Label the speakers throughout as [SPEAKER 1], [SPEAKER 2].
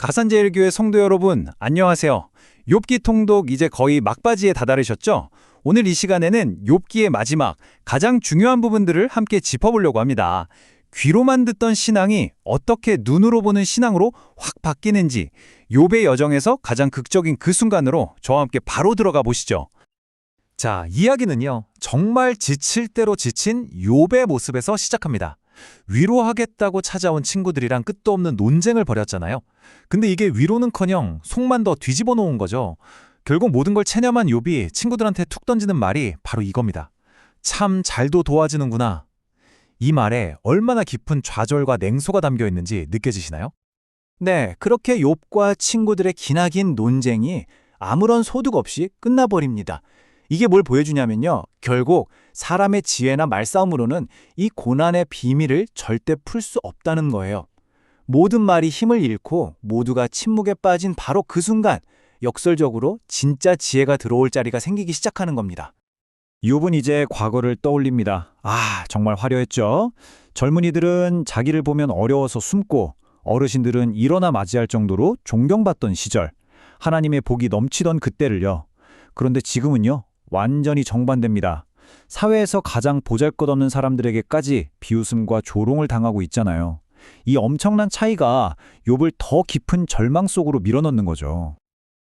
[SPEAKER 1] 가산제일교회 성도 여러분, 안녕하세요. 욥기 통독 이제 거의 막바지에 다다르셨죠? 오늘 이 시간에는 욥기의 마지막, 가장 중요한 부분들을 함께 짚어보려고 합니다. 귀로만 듣던 신앙이 어떻게 눈으로 보는 신앙으로 확 바뀌는지, 욥의 여정에서 가장 극적인 그 순간으로 저와 함께 바로 들어가 보시죠.
[SPEAKER 2] 자, 이야기는요, 정말 지칠 대로 지친 욥의 모습에서 시작합니다. 위로하겠다고 찾아온 친구들이랑 끝도 없는 논쟁을 벌였잖아요. 근데 이게 위로는커녕 속만 더 뒤집어 놓은 거죠. 결국 모든 걸 체념한 욥이 친구들한테 툭 던지는 말이 바로 이겁니다. 참 잘도 도와주는구나. 이 말에 얼마나 깊은 좌절과 냉소가 담겨 있는지 느껴지시나요?
[SPEAKER 3] 네, 그렇게 욥과 친구들의 기나긴 논쟁이 아무런 소득 없이 끝나버립니다. 이게 뭘 보여주냐면요. 결국 사람의 지혜나 말싸움으로는 이 고난의 비밀을 절대 풀 수 없다는 거예요. 모든 말이 힘을 잃고 모두가 침묵에 빠진 바로 그 순간 역설적으로 진짜 지혜가 들어올 자리가 생기기 시작하는 겁니다.
[SPEAKER 4] 욥은 이제 과거를 떠올립니다. 아, 정말 화려했죠? 젊은이들은 자기를 보면 어려워서 숨고 어르신들은 일어나 맞이할 정도로 존경받던 시절, 하나님의 복이 넘치던 그때를요. 그런데 지금은요, 완전히 정반대입니다. 사회에서 가장 보잘것없는 사람들에게까지 비웃음과 조롱을 당하고 있잖아요. 이 엄청난 차이가 욥을 더 깊은 절망 속으로 밀어넣는 거죠.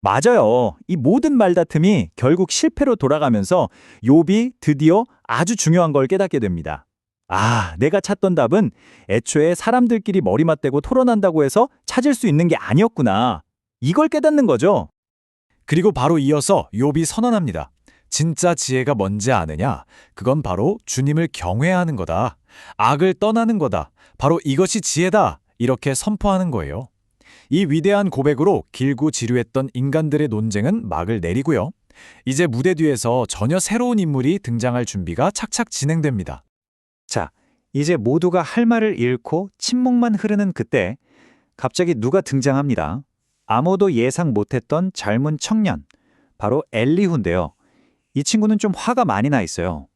[SPEAKER 3] 맞아요. 이 모든 말다툼이 결국 실패로 돌아가면서 욥이 드디어 아주 중요한 걸 깨닫게 됩니다. 아, 내가 찾던 답은 애초에 사람들끼리 머리 맞대고 토론한다고 해서 찾을 수 있는 게 아니었구나. 이걸 깨닫는 거죠.
[SPEAKER 2] 그리고 바로 이어서 욥이 선언합니다. 진짜 지혜가 뭔지 아느냐? 그건 바로 주님을 경외하는 거다. 악을 떠나는 거다. 바로 이것이 지혜다. 이렇게 선포하는 거예요. 이 위대한 고백으로 길고 지루했던 인간들의 논쟁은 막을 내리고요. 이제 무대 뒤에서 전혀 새로운 인물이 등장할 준비가 착착 진행됩니다.
[SPEAKER 3] 자, 이제 모두가 할 말을 잃고 침묵만 흐르는 그때 갑자기 누가 등장합니다. 아무도 예상 못했던 젊은 청년, 바로 엘리후인데요. 이 친구는 좀 화가 많이 나 있어요.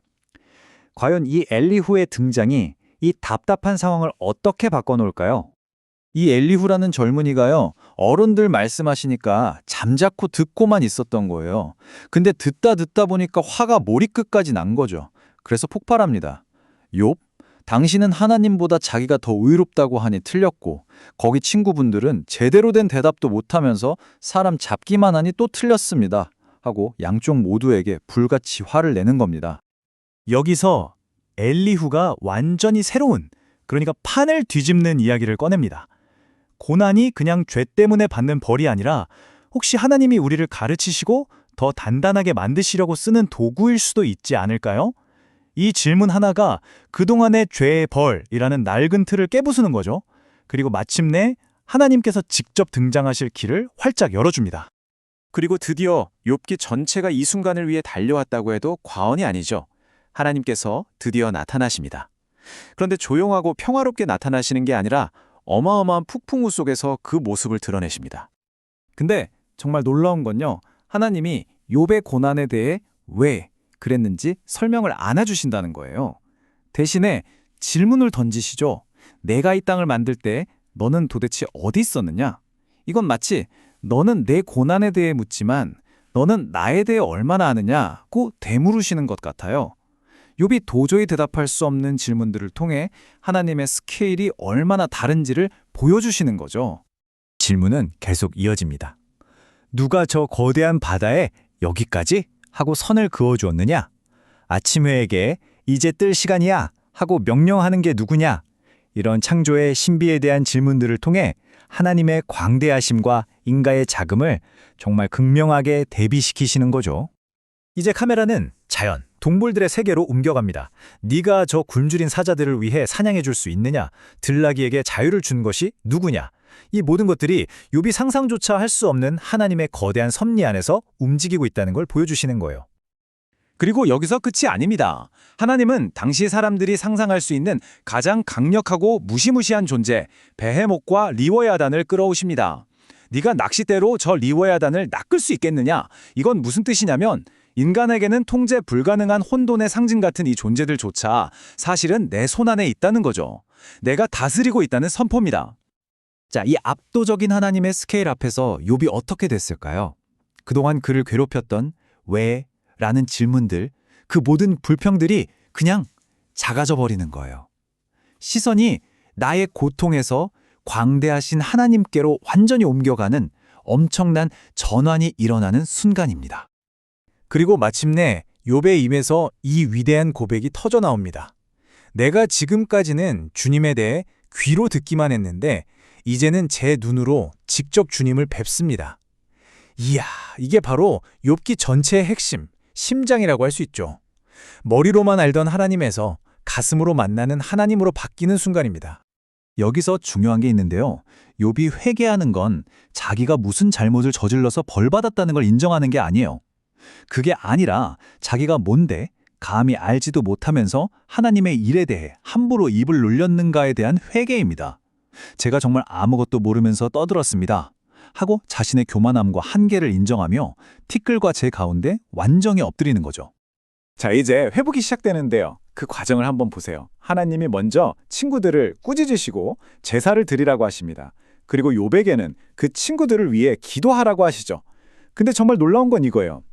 [SPEAKER 3] 과연 이 엘리후의 등장이 이 답답한 상황을 어떻게 바꿔놓을까요? 이 엘리후라는 젊은이가요, 어른들 말씀하시니까 잠자코 듣고만 있었던 거예요. 근데 듣다 보니까 화가 머리끝까지 난 거죠. 그래서 폭발합니다. 욥, 당신은 하나님보다 자기가 더 의롭다고 하니 틀렸고, 거기 친구분들은 제대로 된 대답도 못하면서 사람 잡기만 하니 또 틀렸습니다. 하고 양쪽 모두에게 불같이 화를 내는 겁니다. 여기서 엘리후가 완전히 새로운, 그러니까 판을 뒤집는 이야기를 꺼냅니다. 고난이 그냥 죄 때문에 받는 벌이 아니라 혹시 하나님이 우리를 가르치시고 더 단단하게 만드시려고 쓰는 도구일 수도 있지 않을까요? 이 질문 하나가 그동안의 죄의 벌이라는 낡은 틀을 깨부수는 거죠. 그리고 마침내 하나님께서 직접 등장하실 길을 활짝 열어줍니다.
[SPEAKER 5] 그리고 드디어 욥기 전체가 이 순간을 위해 달려왔다고 해도 과언이 아니죠. 하나님께서 드디어 나타나십니다. 그런데 조용하고 평화롭게 나타나시는 게 아니라 어마어마한 폭풍우 속에서 그 모습을 드러내십니다.
[SPEAKER 3] 근데 정말 놀라운 건요. 하나님이 욥의 고난에 대해 왜 그랬는지 설명을 안 해주신다는 거예요. 대신에 질문을 던지시죠. 내가 이 땅을 만들 때 너는 도대체 어디 있었느냐? 이건 마치 너는 내 고난에 대해 묻지만 너는 나에 대해 얼마나 아느냐고 되물으시는 것 같아요. 욥이 도저히 대답할 수 없는 질문들을 통해 하나님의 스케일이 얼마나 다른지를 보여주시는 거죠.
[SPEAKER 4] 질문은 계속 이어집니다. 누가 저 거대한 바다에 여기까지? 하고 선을 그어주었느냐? 아침회에게 이제 뜰 시간이야 하고 명령하는 게 누구냐? 이런 창조의 신비에 대한 질문들을 통해 하나님의 광대하심과 인가의 자금을 정말 극명하게 대비시키시는 거죠. 이제 카메라는 자연, 동물들의 세계로 옮겨갑니다. 네가 저 굶주린 사자들을 위해 사냥해 줄 수 있느냐? 들나귀에게 자유를 준 것이 누구냐? 이 모든 것들이 욥이 상상조차 할 수 없는 하나님의 거대한 섭리 안에서 움직이고 있다는 걸 보여주시는 거예요.
[SPEAKER 1] 그리고 여기서 끝이 아닙니다. 하나님은 당시 사람들이 상상할 수 있는 가장 강력하고 무시무시한 존재, 베헤못과 리워야단을 끌어오십니다. 네가 낚싯대로 저 리워야단을 낚을 수 있겠느냐? 이건 무슨 뜻이냐면 인간에게는 통제 불가능한 혼돈의 상징 같은 이 존재들조차 사실은 내 손안에 있다는 거죠. 내가 다스리고 있다는 선포입니다.
[SPEAKER 2] 자, 이 압도적인 하나님의 스케일 앞에서 욥이 어떻게 됐을까요? 그동안 그를 괴롭혔던 왜? 라는 질문들, 그 모든 불평들이 그냥 작아져 버리는 거예요. 시선이 나의 고통에서 광대하신 하나님께로 완전히 옮겨가는 엄청난 전환이 일어나는 순간입니다. 그리고 마침내 욥의 입에서 이 위대한 고백이 터져 나옵니다. 내가 지금까지는 주님에 대해 귀로 듣기만 했는데 이제는 제 눈으로 직접 주님을 뵙습니다. 이야, 이게 바로 욥기 전체의 핵심, 심장이라고 할 수 있죠. 머리로만 알던 하나님에서 가슴으로 만나는 하나님으로 바뀌는 순간입니다.
[SPEAKER 3] 여기서 중요한 게 있는데요. 욥이 회개하는 건 자기가 무슨 잘못을 저질러서 벌받았다는 걸 인정하는 게 아니에요. 그게 아니라 자기가 뭔데 감히 알지도 못하면서 하나님의 일에 대해 함부로 입을 놀렸는가에 대한 회개입니다. 제가 정말 아무것도 모르면서 떠들었습니다. 하고 자신의 교만함과 한계를 인정하며 티끌과 재 가운데 완전히 엎드리는 거죠.
[SPEAKER 2] 자, 이제 회복이 시작되는데요. 그 과정을 한번 보세요. 하나님이 먼저 친구들을 꾸짖으시고 제사를 드리라고 하십니다. 그리고 욥에게는 그 친구들을 위해 기도하라고 하시죠. 근데 정말 놀라운 건 이거예요.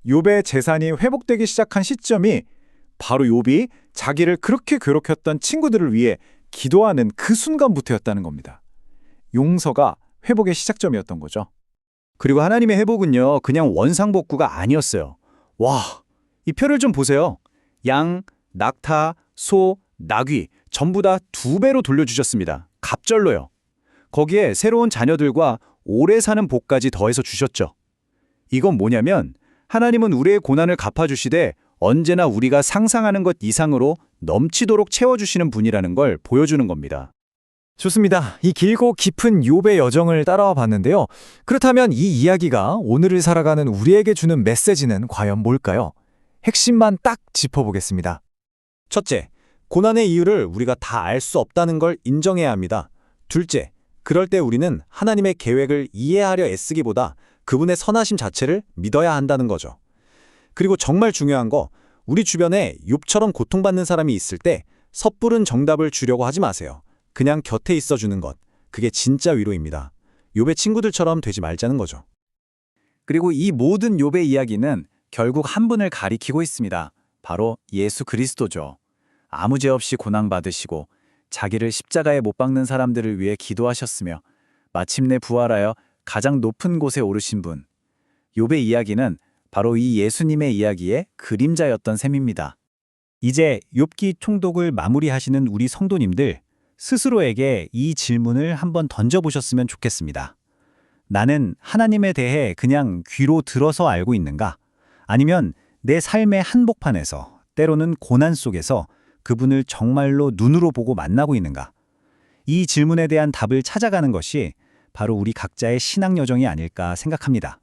[SPEAKER 2] 욥의 재산이 회복되기 시작한 시점이 바로 욥이 자기를 그렇게 괴롭혔던 친구들을 위해 기도하는 그 순간부터였다는 겁니다. 용서가 회복의 시작점이었던 거죠.
[SPEAKER 3] 그리고 하나님의 회복은요, 그냥 원상복구가 아니었어요. 와, 이 표를 좀 보세요. 양, 낙타, 소, 나귀 전부 다 2배로 돌려주셨습니다. 갑절로요. 거기에 새로운 자녀들과 오래 사는 복까지 더해서 주셨죠. 이건 뭐냐면 하나님은 우리의 고난을 갚아주시되 언제나 우리가 상상하는 것 이상으로 넘치도록 채워주시는 분이라는 걸 보여주는 겁니다.
[SPEAKER 2] 좋습니다. 이 길고 깊은 욥의 여정을 따라와 봤는데요. 그렇다면 이 이야기가 오늘을 살아가는 우리에게 주는 메시지는 과연 뭘까요? 핵심만 딱 짚어보겠습니다. 첫째, 고난의 이유를 우리가 다 알 수 없다는 걸 인정해야 합니다. 둘째, 그럴 때 우리는 하나님의 계획을 이해하려 애쓰기보다 그분의 선하심 자체를 믿어야 한다는 거죠. 그리고 정말 중요한 거, 우리 주변에 욥처럼 고통받는 사람이 있을 때 섣부른 정답을 주려고 하지 마세요. 그냥 곁에 있어주는 것, 그게 진짜 위로입니다. 욥의 친구들처럼 되지 말자는 거죠.
[SPEAKER 3] 그리고 이 모든 욥의 이야기는 결국 한 분을 가리키고 있습니다. 바로 예수 그리스도죠. 아무 죄 없이 고난받으시고 자기를 십자가에 못 박는 사람들을 위해 기도하셨으며 마침내 부활하여 가장 높은 곳에 오르신 분. 욥의 이야기는 바로 이 예수님의 이야기의 그림자였던 셈입니다. 이제 욥기 총독을 마무리하시는 우리 성도님들, 스스로에게 이 질문을 한번 던져보셨으면 좋겠습니다. 나는 하나님에 대해 그냥 귀로 들어서 알고 있는가? 아니면 내 삶의 한복판에서, 때로는 고난 속에서 그분을 정말로 눈으로 보고 만나고 있는가? 이 질문에 대한 답을 찾아가는 것이 바로 우리 각자의 신앙 여정이 아닐까 생각합니다.